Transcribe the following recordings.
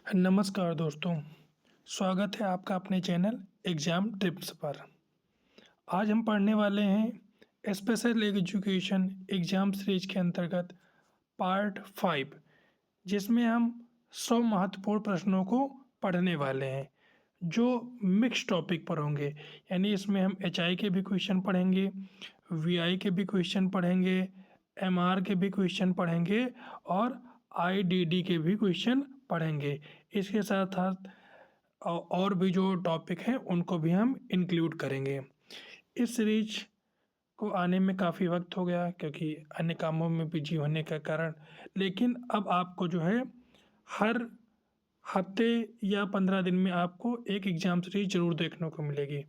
नमस्कार दोस्तों, स्वागत है आपका अपने चैनल एग्ज़ाम टिप्स पर। आज हम पढ़ने वाले हैं स्पेशल एजुकेशन एग्ज़ाम सीरीज के अंतर्गत पार्ट 5, जिसमें हम 100 महत्वपूर्ण प्रश्नों को पढ़ने वाले हैं, जो मिक्स टॉपिक पर होंगे। यानी इसमें हम एचआई के भी क्वेश्चन पढ़ेंगे, वीआई के भी क्वेश्चन पढ़ेंगे, एमआर के भी क्वेश्चन पढ़ेंगे और आईडीडी के भी क्वेश्चन पढ़ेंगे। इसके साथ साथ और भी जो टॉपिक हैं उनको भी हम इंक्लूड करेंगे। इस सीरीज को आने में काफ़ी वक्त हो गया क्योंकि अन्य कामों में बिजी होने के कारण, लेकिन अब आपको जो है हर हफ्ते या 15 दिन में आपको एक एग्ज़ाम सीरीज ज़रूर देखने को मिलेगी,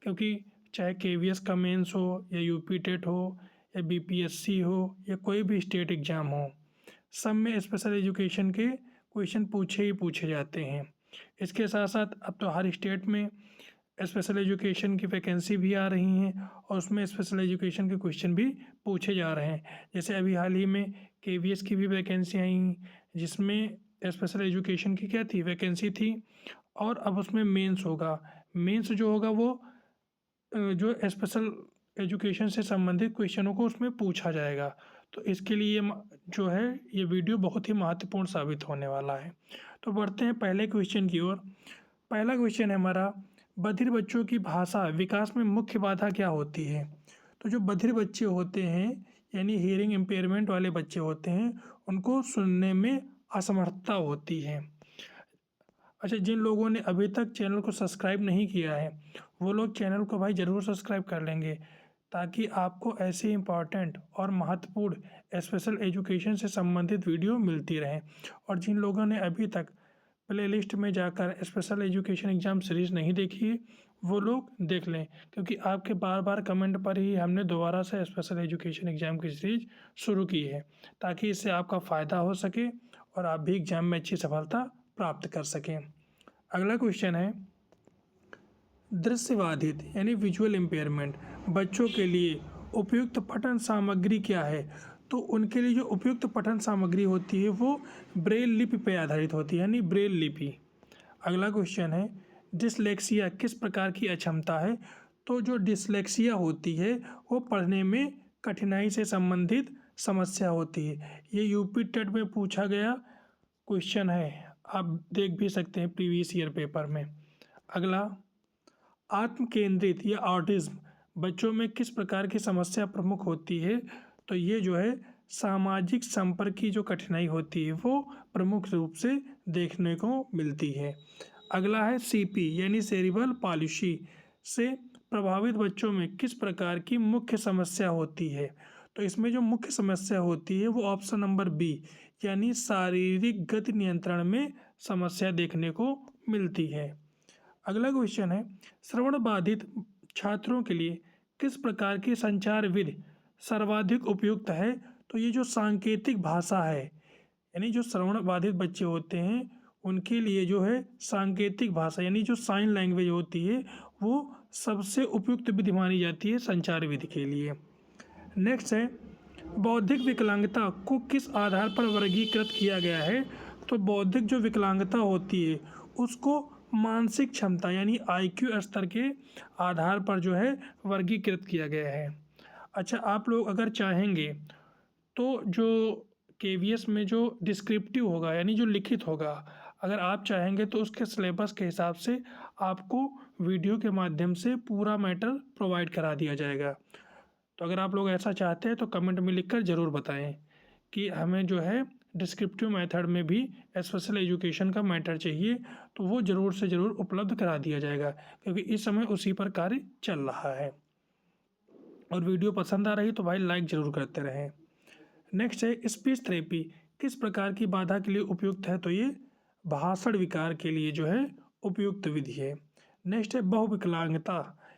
क्योंकि चाहे केवीएस का मेंस हो या यूपी टेट हो या बीपीएससी हो या कोई भी स्टेट एग्ज़ाम हो, सब में स्पेशल एजुकेशन के क्वेश्चन पूछे ही पूछे जाते हैं। इसके साथ साथ अब तो हर स्टेट में स्पेशल एजुकेशन की वैकेंसी भी आ रही हैं और उसमें स्पेशल एजुकेशन के क्वेश्चन भी पूछे जा रहे हैं। जैसे अभी हाल ही में केवीएस की भी वैकेंसी आई, जिसमें स्पेशल एजुकेशन की क्या थी, वैकेंसी थी, और अब उसमें मेंस होगा। मेंस जो होगा वो जो स्पेशल एजुकेशन से संबंधित क्वेश्चनों को उसमें पूछा जाएगा। तो इसके लिए जो है ये वीडियो बहुत ही महत्वपूर्ण साबित होने वाला है। तो बढ़ते हैं पहले क्वेश्चन की ओर। पहला क्वेश्चन है हमारा, बधिर बच्चों की भाषा विकास में मुख्य बाधा क्या होती है? तो जो बधिर बच्चे होते हैं यानी हियरिंग इम्पेयरमेंट वाले बच्चे होते हैं, उनको सुनने में असमर्थता होती है। अच्छा, जिन लोगों ने अभी तक चैनल को सब्सक्राइब नहीं किया है वो लोग चैनल को भाई ज़रूर सब्सक्राइब कर लेंगे, ताकि आपको ऐसे इम्पॉर्टेंट और महत्वपूर्ण स्पेशल एजुकेशन से संबंधित वीडियो मिलती रहें। और जिन लोगों ने अभी तक प्लेलिस्ट में जाकर स्पेशल एजुकेशन एग्ज़ाम सीरीज़ नहीं देखी है वो लोग देख लें, क्योंकि आपके बार बार कमेंट पर ही हमने दोबारा से स्पेशल एजुकेशन एग्ज़ाम की सीरीज़ शुरू की है, ताकि इससे आपका फ़ायदा हो सके और आप भी एग्ज़ाम में अच्छी सफलता प्राप्त कर सकें। अगला क्वेश्चन है, दृश्यबाधित यानी विजुअल इम्पेयरमेंट बच्चों के लिए उपयुक्त पठन सामग्री क्या है? तो उनके लिए जो उपयुक्त पठन सामग्री होती है वो ब्रेल लिपि पर आधारित होती है, यानी ब्रेल लिपि। अगला क्वेश्चन है, डिसलेक्सिया किस प्रकार की अक्षमता है? तो जो डिसलेक्सिया होती है वो पढ़ने में कठिनाई से संबंधित समस्या होती है। ये यूपी टेट में पूछा गया क्वेश्चन है, आप देख भी सकते हैं प्रीवियस ईयर पेपर में। अगला, आत्म केंद्रित या ऑटिज्म बच्चों में किस प्रकार की समस्या प्रमुख होती है? तो ये जो है सामाजिक संपर्क की जो कठिनाई होती है वो प्रमुख रूप से देखने को मिलती है। अगला है सीपी यानी सेरिब्रल पाल्सी से प्रभावित बच्चों में किस प्रकार की मुख्य समस्या होती है? तो इसमें जो मुख्य समस्या होती है वो ऑप्शन नंबर बी यानी शारीरिक गति नियंत्रण में समस्या देखने को मिलती है। अगला क्वेश्चन है, श्रवण बाधित छात्रों के लिए किस प्रकार की संचार विधि सर्वाधिक उपयुक्त है? तो ये जो सांकेतिक भाषा है, यानी जो श्रवण बाधित बच्चे होते हैं उनके लिए जो है सांकेतिक भाषा यानी जो साइन लैंग्वेज होती है वो सबसे उपयुक्त विधि मानी जाती है संचार विधि के लिए। नेक्स्ट है, बौद्धिक विकलांगता को किस आधार पर वर्गीकृत किया गया है? तो बौद्धिक जो विकलांगता होती है उसको मानसिक क्षमता यानी आईक्यू स्तर के आधार पर जो है वर्गीकृत किया गया है। अच्छा, आप लोग अगर चाहेंगे तो जो केवीएस में जो डिस्क्रिप्टिव होगा यानी जो लिखित होगा, अगर आप चाहेंगे तो उसके सिलेबस के हिसाब से आपको वीडियो के माध्यम से पूरा मैटर प्रोवाइड करा दिया जाएगा। तो अगर आप लोग ऐसा चाहते हैं तो कमेंट में लिखकर ज़रूर बताएं कि हमें जो है डिस्क्रिप्टिव मेथड में भी स्पेशल एजुकेशन का मैटर चाहिए, तो वो ज़रूर से ज़रूर उपलब्ध करा दिया जाएगा, क्योंकि इस समय उसी पर कार्य चल रहा है। और वीडियो पसंद आ रही तो भाई लाइक ज़रूर करते रहें। नेक्स्ट है, स्पीच थेरेपी किस प्रकार की बाधा के लिए उपयुक्त है? तो ये भाषण विकार के लिए जो है उपयुक्त विधि है। नेक्स्ट है, बहुविकलांगता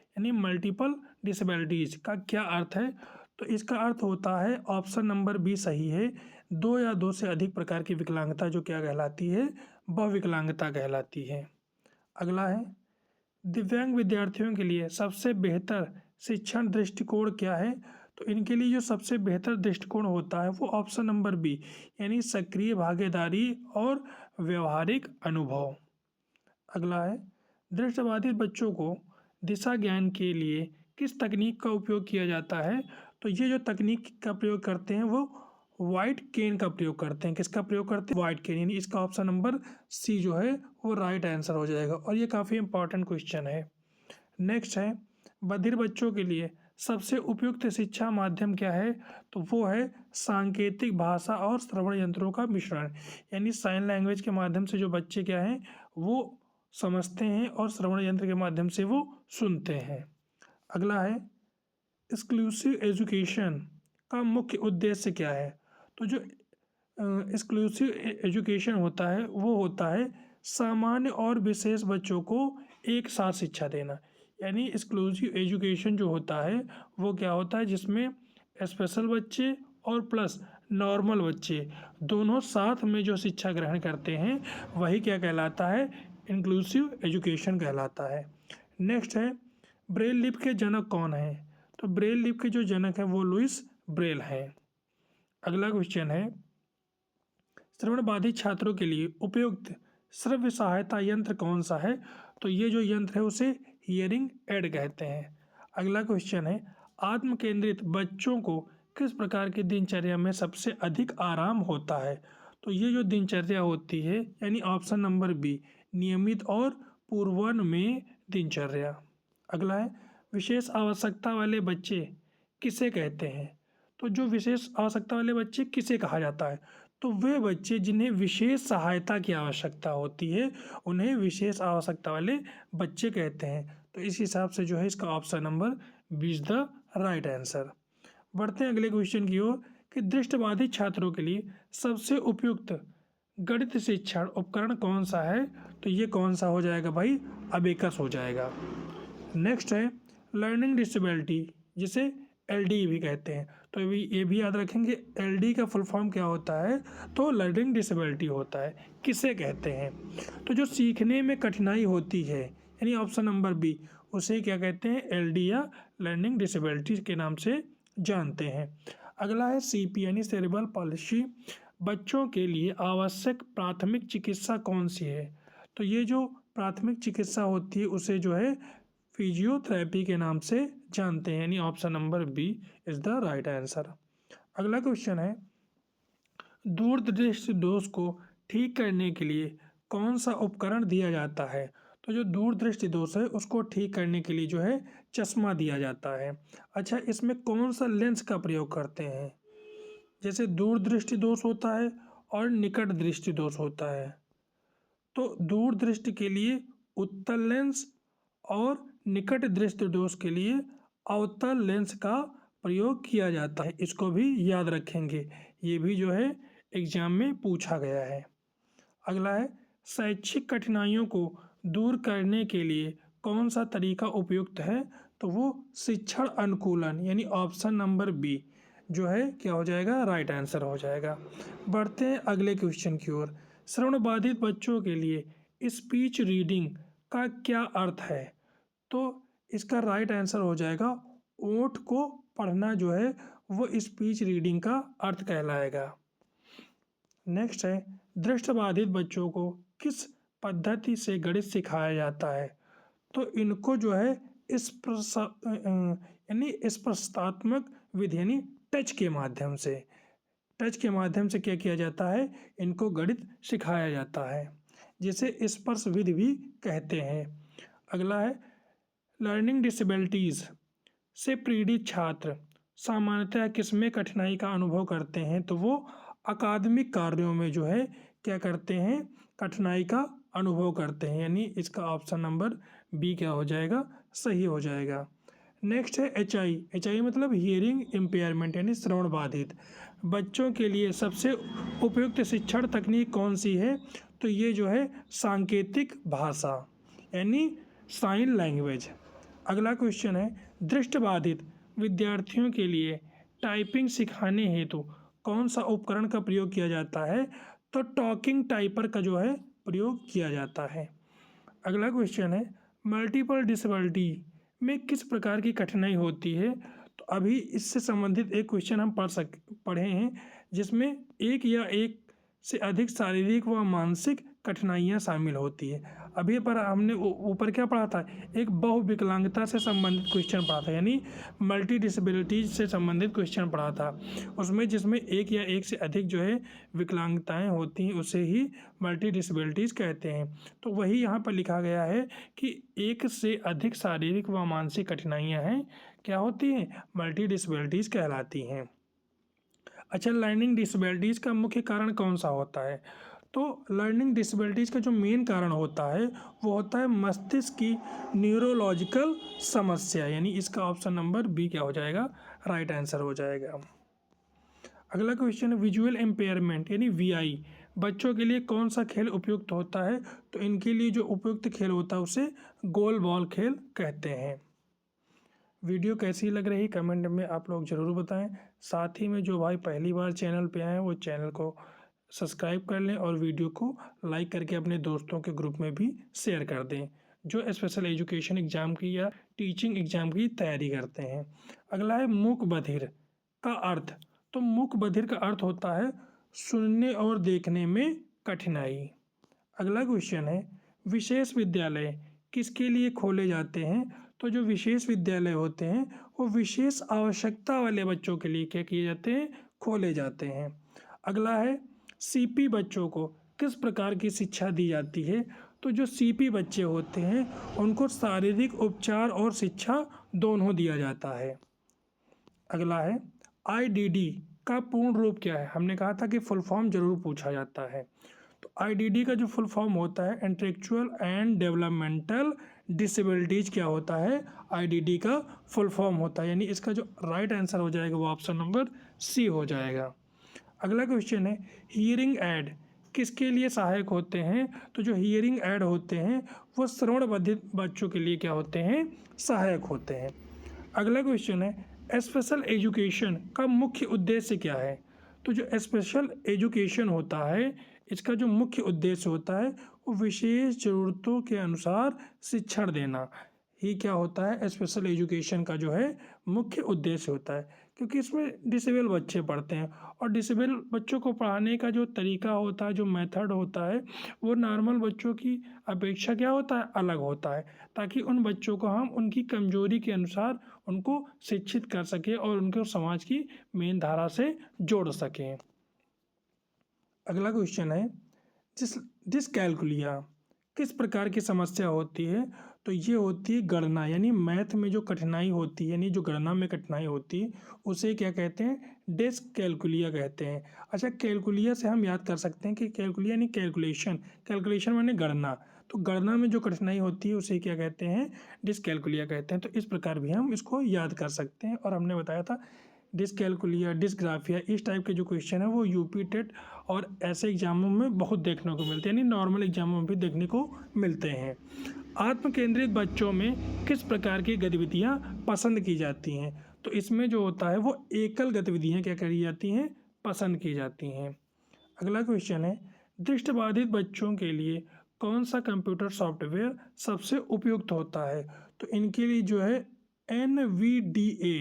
यानी मल्टीपल डिसेबिलिटीज का क्या अर्थ है? तो इसका अर्थ होता है ऑप्शन नंबर बी सही है, 2 या 2 से अधिक प्रकार की विकलांगता जो क्या कहलाती है, बहुविकलांगता कहलाती है। अगला है, दिव्यांग विद्यार्थियों के लिए सबसे बेहतर शिक्षण दृष्टिकोण क्या है? तो इनके लिए जो सबसे बेहतर दृष्टिकोण होता है वो ऑप्शन नंबर बी यानी सक्रिय भागीदारी और व्यवहारिक अनुभव। अगला है, दृष्टिबाधित बच्चों को दिशा ज्ञान के लिए किस तकनीक का उपयोग किया जाता है? तो ये जो तकनीक का प्रयोग करते हैं वो व्हाइट केन का प्रयोग करते हैं। किसका प्रयोग करते हैं? व्हाइट केन, यानी इसका ऑप्शन नंबर सी जो है वो राइट आंसर हो जाएगा और ये काफ़ी इंपॉर्टेंट क्वेश्चन है। नेक्स्ट है, बधिर बच्चों के लिए सबसे उपयुक्त शिक्षा माध्यम क्या है? तो वो है सांकेतिक भाषा और श्रवण यंत्रों का मिश्रण, यानी साइन लैंग्वेज के माध्यम से जो बच्चे क्या हैं वो समझते हैं और श्रवण यंत्र के माध्यम से वो सुनते हैं। अगला है, एक्सक्लूसिव एजुकेशन का मुख्य उद्देश्य क्या है? तो जो एक्सक्लूसिव एजुकेशन होता है वो होता है सामान्य और विशेष बच्चों को एक साथ शिक्षा देना, यानी एक्सक्लूसिव एजुकेशन जो होता है वो क्या होता है जिसमें स्पेशल बच्चे और प्लस नॉर्मल बच्चे दोनों साथ में जो शिक्षा ग्रहण करते हैं वही क्या कहलाता है? इंक्लूसिव एजुकेशन कहलाता है। नेक्स्ट है, ब्रेल लिपि के जनक कौन है? तो ब्रेल लिपि के जो जनक है वो लुइस ब्रेल है। अगला क्वेश्चन है, श्रवण बाधित छात्रों के लिए उपयुक्त श्रव्य सहायता यंत्र कौन सा है? तो ये जो यंत्र है उसे हियरिंग एड कहते हैं। अगला क्वेश्चन है, आत्म केंद्रित बच्चों को किस प्रकार की दिनचर्या में सबसे अधिक आराम होता है? तो ये जो दिनचर्या होती है यानी ऑप्शन नंबर बी, नियमित और पूर्वाह्न में दिनचर्या। अगला है, विशेष आवश्यकता वाले बच्चे किसे कहते हैं? तो जो विशेष आवश्यकता वाले बच्चे किसे कहा जाता है? तो वे बच्चे जिन्हें विशेष सहायता की आवश्यकता होती है उन्हें विशेष आवश्यकता वाले बच्चे कहते हैं। तो इस हिसाब से जो है इसका option number B is the right answer. बढ़ते हैं अगले क्वेश्चन की ओर कि दृष्टिबाधित छात्रों के लिए सबसे उपयुक्त गणित शिक्षण उपकरण कौन सा है? तो ये कौन सा हो जाएगा भाई? अबेकस हो जाएगा। नेक्स्ट है, लर्निंग डिसेबिलिटी जिसे एलडी भी कहते हैं, तो ये भी याद रखेंगे एलडी का फुल फॉर्म क्या होता है? तो लर्निंग डिसेबिलिटी होता है। किसे कहते हैं? तो जो सीखने में कठिनाई होती है यानी ऑप्शन नंबर बी, उसे क्या कहते हैं? एलडी या लर्निंग डिसेबिलिटी के नाम से जानते हैं। अगला है सीपी यानी सेरेब्रल पॉलिसी, बच्चों के लिए आवश्यक प्राथमिक चिकित्सा कौन सी है? तो ये जो प्राथमिक चिकित्सा होती है उसे जो है फिजियोथेरेपी के नाम से जानते हैं, यानी option number B is the right answer. अगला क्वेश्चन है, दूरदृष्टि दोष को ठीक करने के लिए कौन सा उपकरण दिया जाता है? तो जो दूरदृष्टि दोष है उसको ठीक करने के लिए जो है चश्मा दिया जाता है। अच्छा, इसमें कौन सा लेंस का प्रयोग करते हैं? जैसे दूरदृष्टि दोष होता है और निकट दृष्टि दोष होता है, तो दूरदृष्टि के लिए उत्तल लेंस और निकट दृष्टि दोष के लिए अवतल लेंस का प्रयोग किया जाता है। इसको भी याद रखेंगे, ये भी जो है एग्जाम में पूछा गया है। अगला है, शैक्षिक कठिनाइयों को दूर करने के लिए कौन सा तरीका उपयुक्त है? तो वो शिक्षण अनुकूलन यानी ऑप्शन नंबर बी जो है क्या हो जाएगा? राइट आंसर हो जाएगा। बढ़ते हैं अगले क्वेश्चन की ओर, श्रवण बाधित बच्चों के लिए स्पीच रीडिंग का क्या अर्थ है? तो इसका राइट आंसर हो जाएगा ओठ को पढ़ना जो है वो स्पीच रीडिंग का अर्थ कहलाएगा। नेक्स्ट है, दृष्टिबाधित बच्चों को किस पद्धति से गणित सिखाया जाता है? तो इनको जो है यानी स्पर्शात्मक विधि यानी टच के माध्यम से क्या किया जाता है? इनको गणित सिखाया जाता है, जिसे स्पर्श विधि भी कहते हैं। अगला है, लर्निंग डिसेबिलिटीज़ से पीड़ित छात्र सामान्यतः किसमें कठिनाई का अनुभव करते हैं? तो वो अकादमिक कार्यों में जो है क्या करते हैं? कठिनाई का अनुभव करते हैं, यानी इसका ऑप्शन नंबर बी क्या हो जाएगा? सही हो जाएगा। नेक्स्ट है एच आई मतलब हियरिंग इम्पेयरमेंट यानी श्रवण बाधित बच्चों के लिए सबसे उपयुक्त शिक्षण तकनीक कौन सी है? तो ये जो है सांकेतिक भाषा यानी साइन लैंग्वेज। अगला क्वेश्चन है, दृष्टिबाधित विद्यार्थियों के लिए टाइपिंग सिखाने हेतु कौन सा उपकरण का प्रयोग किया जाता है? तो टॉकिंग टाइपर का जो है प्रयोग किया जाता है। अगला क्वेश्चन है, मल्टीपल डिसेबिलिटी में किस प्रकार की कठिनाई होती है? तो अभी इससे संबंधित एक क्वेश्चन हम पढ़े हैं जिसमें एक या एक से अधिक शारीरिक व मानसिक कठिनाइयाँ शामिल होती है। अभी पर हमने ऊपर क्या पढ़ा था, एक बहुविकलांगता से संबंधित क्वेश्चन पढ़ा था, यानी मल्टी डिसेबिलिटीज से संबंधित क्वेश्चन पढ़ा था। उसमें जिसमें एक या एक से अधिक जो है विकलांगताएं होती हैं उसे ही मल्टी डिसेबिलिटीज कहते हैं। तो वही यहाँ पर लिखा गया है कि एक से अधिक शारीरिक व मानसिक कठिनाइयाँ हैं, क्या होती हैं, मल्टी डिसेबिलिटीज कहलाती हैं। अच्छा, लर्निंग डिसेबिलिटीज़ का मुख्य कारण कौन सा होता है? तो लर्निंग डिसेबिलिटीज़ का जो मेन कारण होता है वो होता है मस्तिष्क की न्यूरोलॉजिकल समस्या, यानी इसका ऑप्शन नंबर बी क्या हो जाएगा, राइट आंसर हो जाएगा। अगला क्वेश्चन है विजुअल एम्पेयरमेंट यानी वीआई बच्चों के लिए कौन सा खेल उपयुक्त होता है? तो इनके लिए जो उपयुक्त खेल होता है उसे गोल बॉल खेल कहते हैं। वीडियो कैसी लग रही कमेंट में आप लोग ज़रूर बताएं। साथ ही में जो भाई पहली बार चैनल पे आए हैं वो चैनल को सब्सक्राइब कर लें और वीडियो को लाइक करके अपने दोस्तों के ग्रुप में भी शेयर कर दें जो स्पेशल एजुकेशन एग्ज़ाम की या टीचिंग एग्ज़ाम की तैयारी करते हैं। अगला है मूक बधिर का अर्थ। तो मूक बधिर का अर्थ होता है सुनने और देखने में कठिनाई। अगला क्वेश्चन है विशेष विद्यालय किसके लिए खोले जाते हैं? तो जो विशेष विद्यालय होते हैं वो विशेष आवश्यकता वाले बच्चों के लिए क्या किए जाते हैं, खोले जाते हैं। अगला है सीपी बच्चों को किस प्रकार की शिक्षा दी जाती है? तो जो सीपी बच्चे होते हैं उनको शारीरिक उपचार और शिक्षा दोनों दिया जाता है। अगला है आईडीडी का पूर्ण रूप क्या है? हमने कहा था कि फुल फॉर्म जरूर पूछा जाता है। तो आईडीडी का जो फुल फॉर्म होता है इंटेलेक्चुअल एंड डेवलपमेंटल डिसेबिलिटीज क्या होता है, आईडीडी का फुल फॉर्म होता है, यानी इसका जो राइट आंसर हो जाएगा वो ऑप्शन नंबर सी हो जाएगा। अगला क्वेश्चन है हियरिंग ऐड किसके लिए सहायक होते हैं? तो जो हियरिंग ऐड होते हैं वो श्रवण बाधित बच्चों के लिए क्या होते हैं, सहायक होते हैं। अगला क्वेश्चन है स्पेशल एजुकेशन का मुख्य उद्देश्य क्या है? तो जो स्पेशल एजुकेशन होता है इसका जो मुख्य उद्देश्य होता है वो विशेष ज़रूरतों के अनुसार शिक्षण देना ही क्या होता है, स्पेशल एजुकेशन का जो है मुख्य उद्देश्य होता है। क्योंकि इसमें डिसेबल बच्चे पढ़ते हैं और डिसेबल बच्चों को पढ़ाने का जो तरीका होता है, जो मेथड होता है वो नॉर्मल बच्चों की अपेक्षा क्या होता है, अलग होता है, ताकि उन बच्चों को हम उनकी कमजोरी के अनुसार उनको शिक्षित कर सकें और उनको समाज की मेन धारा से जोड़ सकें। अगला क्वेश्चन है डिसकैलकुलिया किस प्रकार की समस्या होती है? तो ये होती है गणना, यानी मैथ में जो कठिनाई होती है, यानी जो गणना में कठिनाई होती है उसे क्या कहते हैं, डिसकैलकुलिया कहते हैं। अच्छा, कैलकुलिया से हम याद कर सकते हैं कि कैलकुलिया यानी कैलकुलेशन, कैलकुलेशन माने गणना, तो गणना में जो कठिनाई होती है उसे क्या कहते हैं, डिसकैलकुलिया कहते हैं। तो इस प्रकार भी हम इसको याद कर सकते हैं। और हमने बताया था डिसकैलकुलिया, डिसग्राफिया, इस टाइप के जो क्वेश्चन है वो यूपी टेट और ऐसे एग्जामों में बहुत देखने को मिलते हैं, यानी नॉर्मल एग्जामों में भी देखने को मिलते हैं। आत्म केंद्रित बच्चों में किस प्रकार की गतिविधियां पसंद की जाती हैं? तो इसमें जो होता है वो एकल गतिविधियां क्या करी जाती हैं, पसंद की जाती हैं। अगला क्वेश्चन है दृष्टिबाधित बच्चों के लिए कौन सा कंप्यूटर सॉफ्टवेयर सबसे उपयुक्त होता है? तो इनके लिए जो है NVDA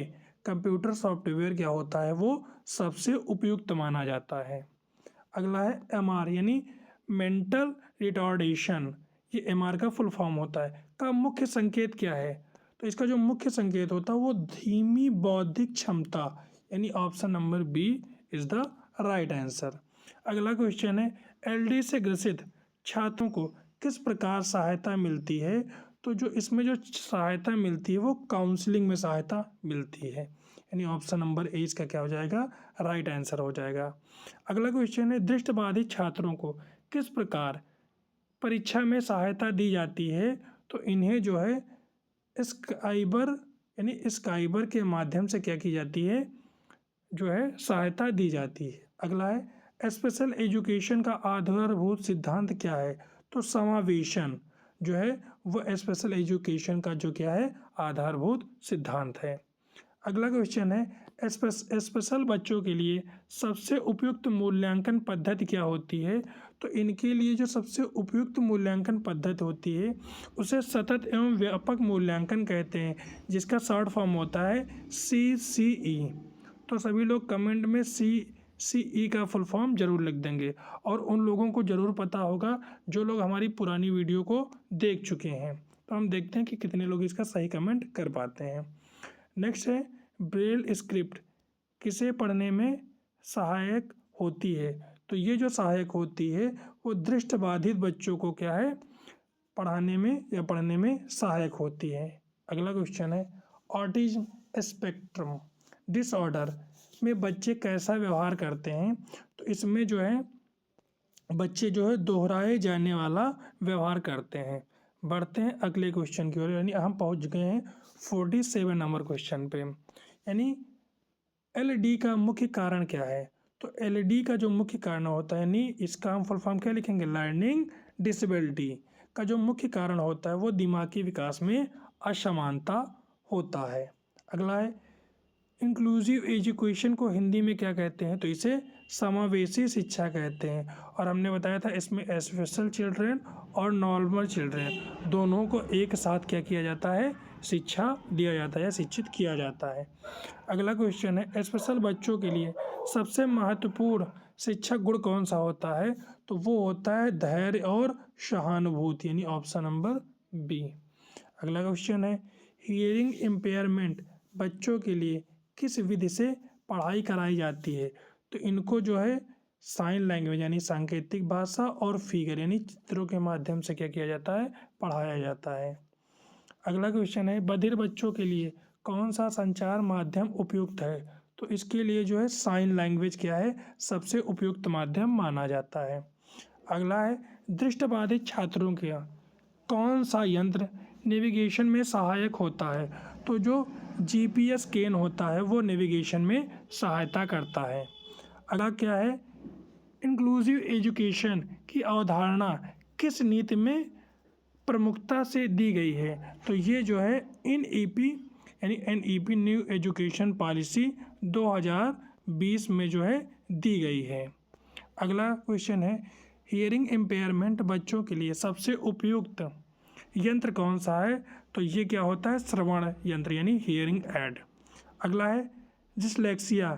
कंप्यूटर सॉफ्टवेयर क्या होता है, वो सबसे उपयुक्त माना जाता है। अगला है MR यानी मेंटल रिटार्डेशन, ये MR का फुल फॉर्म होता है, का मुख्य संकेत क्या है? तो इसका जो मुख्य संकेत होता है वो धीमी बौद्धिक क्षमता, यानी option number B is the right answer. अगला क्वेश्चन है LD से ग्रसित छात्रों को किस प्रकार सहायता मिलती है? तो जो इसमें जो सहायता मिलती है वो काउंसलिंग में सहायता मिलती है, यानी ऑप्शन नंबर ए इसका क्या हो जाएगा, राइट आंसर हो जाएगा। अगला क्वेश्चन है दृष्टिबाधित छात्रों को किस प्रकार परीक्षा में सहायता दी जाती है? तो इन्हें जो है स्काइबर यानी स्काइबर के माध्यम से क्या की जाती है, जो है सहायता दी जाती है। अगला है स्पेशल एजुकेशन का आधारभूत सिद्धांत क्या है? तो समावेशन जो है वो स्पेशल एजुकेशन का जो क्या है, आधारभूत सिद्धांत है। अगला क्वेश्चन है स्पेशल बच्चों के लिए सबसे उपयुक्त मूल्यांकन पद्धति क्या होती है? तो इनके लिए जो सबसे उपयुक्त मूल्यांकन पद्धति होती है उसे सतत एवं व्यापक मूल्यांकन कहते हैं, जिसका शॉर्ट फॉर्म होता है CCE। तो सभी लोग कमेंट में CE का फुल फॉर्म जरूर लिख देंगे। और उन लोगों को ज़रूर पता होगा जो लोग हमारी पुरानी वीडियो को देख चुके हैं। तो हम देखते हैं कि कितने लोग इसका सही कमेंट कर पाते हैं। नेक्स्ट है ब्रेल स्क्रिप्ट किसे पढ़ने में सहायक होती है। तो ये जो सहायक होती है वो दृष्टिबाधित बच्चों को क्या है, पढ़ाने में या पढ़ने में सहायक होती है। अगला क्वेश्चन है ऑटिज्म स्पेक्ट्रम डिसऑर्डर में बच्चे कैसा व्यवहार करते हैं। तो इसमें जो है बच्चे जो है दोहराए जाने वाला व्यवहार करते हैं। बढ़ते हैं अगले क्वेश्चन की ओर, यानी हम पहुंच गए हैं 47 नंबर क्वेश्चन पे। यानी LD का मुख्य कारण क्या है। तो LD का जो मुख्य कारण होता है, यानी इसका हम फुल फॉर्म क्या लिखेंगे, लर्निंग डिसेबिलिटी का जो मुख्य कारण होता है वो दिमागी विकास में असमानता होता है। अगला है इंक्लूसिव एजुकेशन को हिंदी में क्या कहते हैं। तो इसे समावेशी शिक्षा कहते हैं। और हमने बताया था इसमें स्पेशल चिल्ड्रेन और नॉर्मल चिल्ड्रेन दोनों को एक साथ क्या किया जाता है, शिक्षा दिया जाता है या शिक्षित किया जाता है। अगला क्वेश्चन है स्पेशल बच्चों के लिए सबसे महत्वपूर्ण शिक्षा गुण कौन सा होता है। तो वो होता है धैर्य और सहानुभूति, यानी ऑप्शन नंबर बी। अगला क्वेश्चन है हियरिंग इम्पेयरमेंट बच्चों के लिए किस विधि से पढ़ाई कराई जाती है। तो इनको जो है साइन लैंग्वेज यानी सांकेतिक भाषा और फिगर यानी चित्रों के माध्यम से क्या किया जाता है, पढ़ाया जाता है। अगला क्वेश्चन है बधिर बच्चों के लिए कौन सा संचार माध्यम उपयुक्त है। तो इसके लिए जो है साइन लैंग्वेज क्या है, सबसे उपयुक्त माध्यम माना जाता है। अगला है दृष्टिबाधित छात्रों का कौन सा यंत्र नेविगेशन में सहायक होता है। तो जो GPS केन होता है वो नेविगेशन में सहायता करता है। अगला क्या है इंक्लूसिव एजुकेशन की अवधारणा किस नीति में प्रमुखता से दी गई है। तो ये जो है NEP यानी NEP न्यू एजुकेशन पॉलिसी 2020 में जो है दी गई है। अगला क्वेश्चन है हियरिंग इम्पेयरमेंट बच्चों के लिए सबसे उपयुक्त यंत्र कौन सा है। तो ये क्या होता है, श्रवण यंत्र यानी हियरिंग एड। अगला है डिसलेक्सिया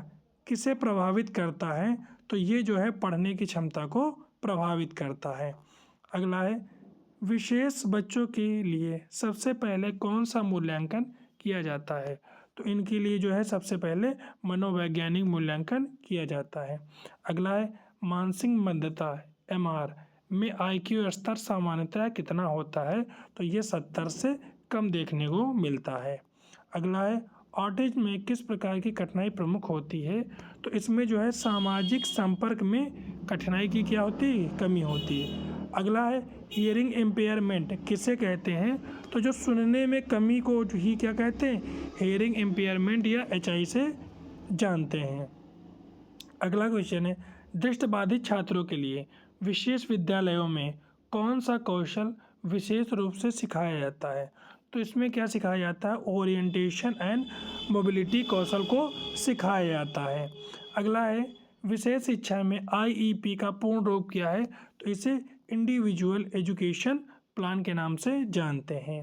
किसे प्रभावित करता है। तो ये जो है पढ़ने की क्षमता को प्रभावित करता है। अगला है विशेष बच्चों के लिए सबसे पहले कौन सा मूल्यांकन किया जाता है। तो इनके लिए जो है सबसे पहले मनोवैज्ञानिक मूल्यांकन किया जाता है। अगला है मानसिक मंदता MR में IQ स्तर सामान्यतः कितना होता है। तो ये 70 से कम देखने को मिलता है। अगला है ऑटिज्म में किस प्रकार की कठिनाई प्रमुख होती है। तो इसमें जो है सामाजिक संपर्क में कठिनाई की क्या होती है, कमी होती है। अगला है हियरिंग इम्पेयरमेंट किसे कहते हैं। तो जो सुनने में कमी को ही क्या कहते हैं, हियरिंग इम्पेयरमेंट या HI से जानते हैं। अगला क्वेश्चन है दृष्टिबाधित छात्रों के लिए विशेष विद्यालयों में कौन सा कौशल विशेष रूप से सिखाया जाता है। तो इसमें क्या सिखाया जाता है, ओरिएंटेशन एंड मोबिलिटी कौशल को सिखाया जाता है। अगला है विशेष शिक्षा में IEP का पूर्ण रूप क्या है। तो इसे इंडिविजुअल एजुकेशन प्लान के नाम से जानते हैं।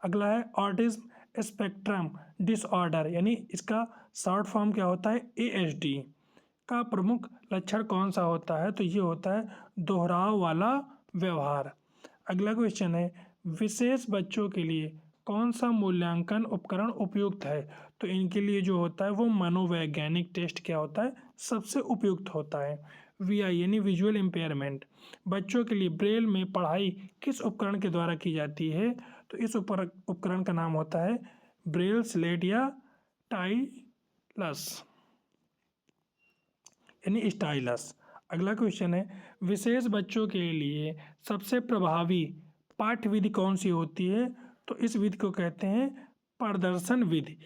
अगला है ऑटिज्म स्पेक्ट्रम डिसऑर्डर यानी इसका शॉर्ट फॉर्म क्या होता है, ASD का प्रमुख लक्षण कौन सा होता है। तो ये होता है दोहराव वाला व्यवहार। अगला क्वेश्चन है विशेष बच्चों के लिए कौन सा मूल्यांकन उपकरण उपयुक्त है। तो इनके लिए जो होता है वो मनोवैज्ञानिक टेस्ट क्या होता है, सबसे उपयुक्त होता है। VI यानी विजुअल इम्पेयरमेंट बच्चों के लिए ब्रेल में पढ़ाई किस उपकरण के द्वारा की जाती है। तो इस उपकरण का नाम होता है ब्रेल स्लेट या टाइलस यानी स्टाइलस। अगला क्वेश्चन है विशेष बच्चों के लिए सबसे प्रभावी पाठ्य विधि कौन सी होती है। तो इस विधि को कहते हैं प्रदर्शन विधि।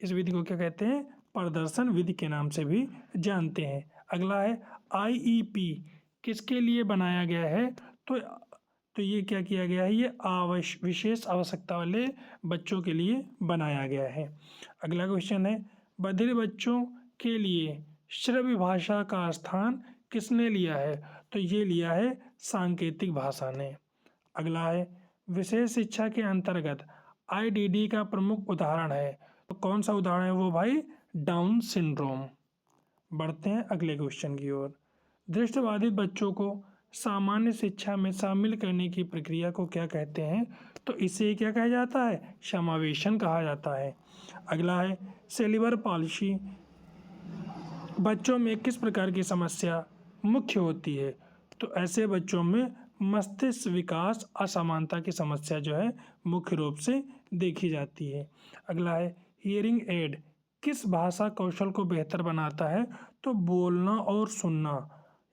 इस विधि को क्या कहते हैं, प्रदर्शन विधि के नाम से भी जानते हैं। अगला है IEP किसके लिए बनाया गया है। तो ये क्या किया गया है, ये विशेष आवश्यकता वाले बच्चों के लिए बनाया गया है। अगला क्वेश्चन है बधिर बच्चों के लिए श्रव्य भाषा का स्थान किसने लिया है। तो ये लिया है सांकेतिक भाषा ने। अगला है विशेष शिक्षा के अंतर्गत IDD का प्रमुख उदाहरण है। तो कौन सा उदाहरण है वो भाई, डाउन सिंड्रोम। बढ़ते हैं अगले क्वेश्चन की ओर। दृष्टिबाधित बच्चों को सामान्य शिक्षा में शामिल करने की प्रक्रिया को क्या कहते हैं? तो इसे क्या कहा जाता है? समावेशन कहा जाता है। अगला है सेरिब्रल पाल्सी बच्चों में किस प्रकार की समस्या मुख्य होती है? तो ऐसे बच्चों में मस्तिष्क विकास असमानता की समस्या जो है मुख्य रूप से देखी जाती है। अगला है हियरिंग एड किस भाषा कौशल को बेहतर बनाता है? तो बोलना और सुनना,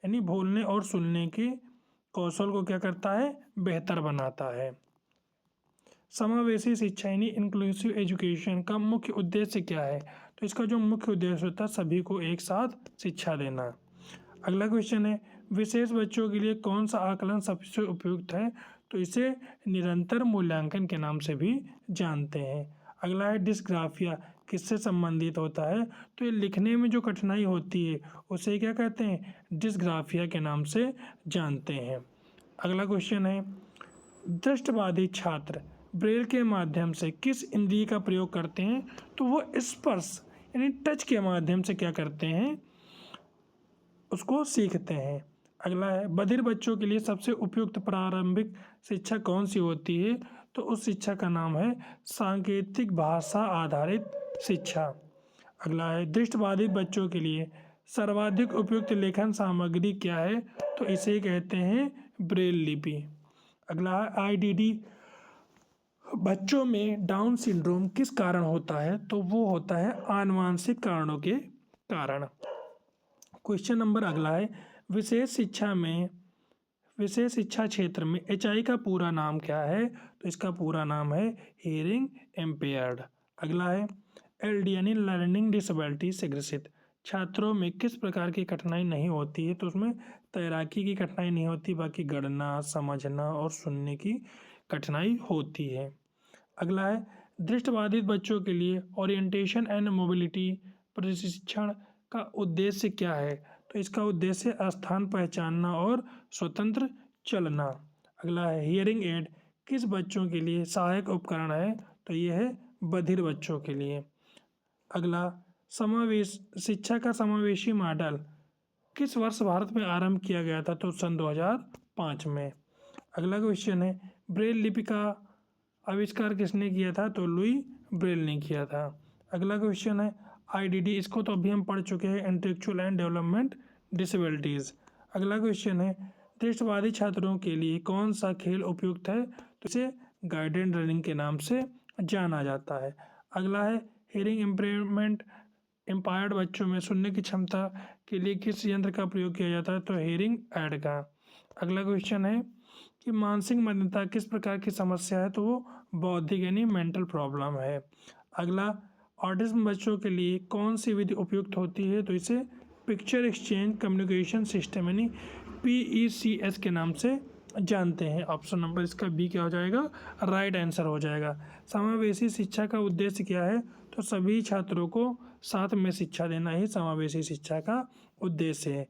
यानी बोलने और सुनने के कौशल को क्या करता है? बेहतर बनाता है। समावेशी शिक्षा यानी इंक्लूसिव एजुकेशन का मुख्य उद्देश्य क्या है? तो इसका जो मुख्य उद्देश्य होता है सभी को एक साथ शिक्षा देना। अगला क्वेश्चन है विशेष बच्चों के लिए कौन सा आकलन सबसे उपयुक्त है? तो इसे निरंतर मूल्यांकन के नाम से भी जानते हैं। अगला है डिस्ग्राफिया किससे संबंधित होता है? तो ये लिखने में जो कठिनाई होती है उसे क्या कहते हैं? डिस्ग्राफिया के नाम से जानते हैं। अगला क्वेश्चन है दृष्टिबाधित छात्र ब्रेल के माध्यम से किस इंद्रिय का प्रयोग करते हैं? तो वो स्पर्श यानी टच के माध्यम से क्या करते हैं? उसको सीखते हैं। अगला है बधिर बच्चों के लिए सबसे उपयुक्त प्रारंभिक शिक्षा कौन सी होती है? तो उस शिक्षा का नाम है सांकेतिक भाषा आधारित शिक्षा। अगला है दृष्टिबाधित बच्चों के लिए सर्वाधिक उपयुक्त लेखन सामग्री क्या है? तो इसे कहते हैं ब्रेल लिपि। अगला है आईडीडी बच्चों में डाउन सिंड्रोम किस कारण होता है? तो वो होता है आनुवांशिक कारणों के कारण। क्वेश्चन नंबर अगला है विशेष शिक्षा क्षेत्र में एचआई का पूरा नाम क्या है? तो इसका पूरा नाम है हियरिंग इम्पेयर्ड। अगला है एलडी यानी लर्निंग डिसेबिलिटी से ग्रसित छात्रों में किस प्रकार की कठिनाई नहीं होती है? तो उसमें तैराकी की कठिनाई नहीं होती, बाकी गणना, समझना और सुनने की कठिनाई होती है। अगला है दृष्टिबाधित बच्चों के लिए ओरिएंटेशन एंड मोबिलिटी प्रशिक्षण का उद्देश्य क्या है? तो इसका उद्देश्य स्थान पहचानना और स्वतंत्र चलना। अगला है हियरिंग एड किस बच्चों के लिए सहायक उपकरण है? तो ये है बधिर बच्चों के लिए। अगला समावेश शिक्षा का समावेशी मॉडल किस वर्ष भारत में आरंभ किया गया था? तो सन 2005 में। अगला क्वेश्चन है ब्रेल लिपि का आविष्कार किसने किया था? तो लुई ब्रेल ने किया था। अगला क्वेश्चन है आईडीडी इसको तो अभी हम पढ़ चुके हैं इंटेलेक्चुअल एंड डेवलपमेंट डिसेबिलिटीज़। अगला क्वेश्चन है दृष्टिबाधित छात्रों के लिए कौन सा खेल उपयुक्त है? तो इसे गाइडेड रनिंग के नाम से जाना जाता है। अगला है हियरिंग इम्पेयरमेंट एम्पायर्ड बच्चों में सुनने की क्षमता के लिए किस यंत्र का प्रयोग किया जाता है? तो हियरिंग एड का। अगला क्वेश्चन है कि मानसिक मंदता किस प्रकार की समस्या है? तो वो बौद्धिक यानी मेंटल प्रॉब्लम है। अगला ऑटिज्म बच्चों के लिए कौन सी विधि उपयुक्त होती है? तो इसे पिक्चर एक्सचेंज कम्युनिकेशन सिस्टम यानी PECS के नाम से जानते हैं। ऑप्शन नंबर इसका बी क्या हो जाएगा? राइट आंसर हो जाएगा। समावेशी शिक्षा का उद्देश्य क्या है? तो सभी छात्रों को साथ में शिक्षा देना ही समावेशी शिक्षा का उद्देश्य है।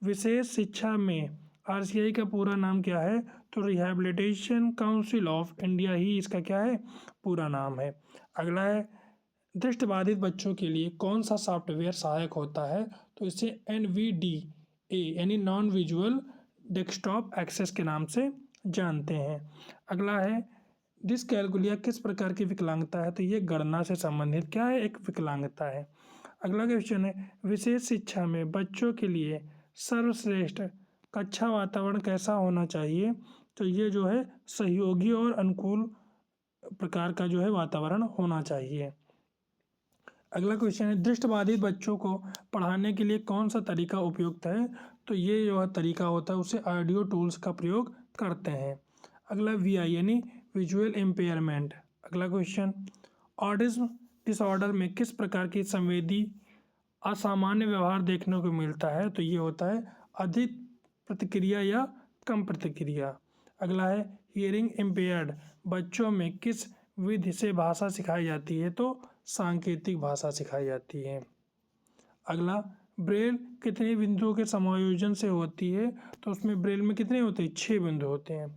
विशेष शिक्षा में RCI का पूरा नाम क्या है? तो रिहैबिलिटेशन काउंसिल ऑफ इंडिया ही इसका क्या है? पूरा नाम है। अगला है दृष्टिबाधित बच्चों के लिए कौन सा सॉफ्टवेयर सहायक होता है? तो इसे NVDA यानी नॉन विजुअल डेस्कटॉप एक्सेस के नाम से जानते हैं। अगला है डिसकैलकुलिया किस प्रकार की विकलांगता है? तो ये गणना से संबंधित क्या है? एक विकलांगता है। अगला क्वेश्चन है विशेष शिक्षा में बच्चों के लिए सर्वश्रेष्ठ कक्षा वातावरण कैसा होना चाहिए? तो ये जो है सहयोगी और अनुकूल प्रकार का जो है वातावरण होना चाहिए। अगला क्वेश्चन है दृष्टिबाधित बच्चों को पढ़ाने के लिए कौन सा तरीका उपयुक्त है? तो ये जो तरीका होता है उसे ऑडियो टूल्स का प्रयोग करते हैं। अगला VI यानी विजुअल इम्पेयरमेंट। अगला क्वेश्चन ऑटिज्म डिसऑर्डर में किस प्रकार की संवेदी असामान्य व्यवहार देखने को मिलता है? तो ये होता है अधिक प्रतिक्रिया या कम प्रतिक्रिया। अगला है हियरिंग इम्पेयर्ड बच्चों में किस विधि से भाषा सिखाई जाती है? तो सांकेतिक भाषा सिखाई जाती है। अगला ब्रेल कितने बिंदुओं के समायोजन से होती है? तो उसमें ब्रेल में कितने होते हैं? 6 बिंदु होते हैं।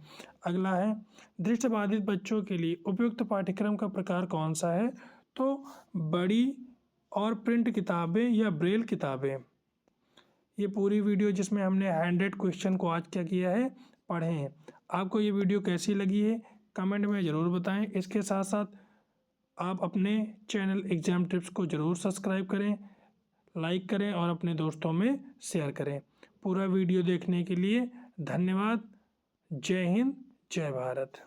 अगला है दृष्टिबाधित बच्चों के लिए उपयुक्त पाठ्यक्रम का प्रकार कौन सा है? तो बड़ी और प्रिंट किताबें या ब्रेल किताबें। ये पूरी वीडियो जिसमें हमने 100 क्वेश्चन को आज क्या किया है, पढ़े हैं। आपको ये वीडियो कैसी लगी है कमेंट में ज़रूर बताएं। इसके साथ साथ आप अपने चैनल एग्ज़ाम टिप्स को ज़रूर सब्सक्राइब करें, लाइक करें और अपने दोस्तों में शेयर करें। पूरा वीडियो देखने के लिए धन्यवाद। जय हिंद, जय भारत।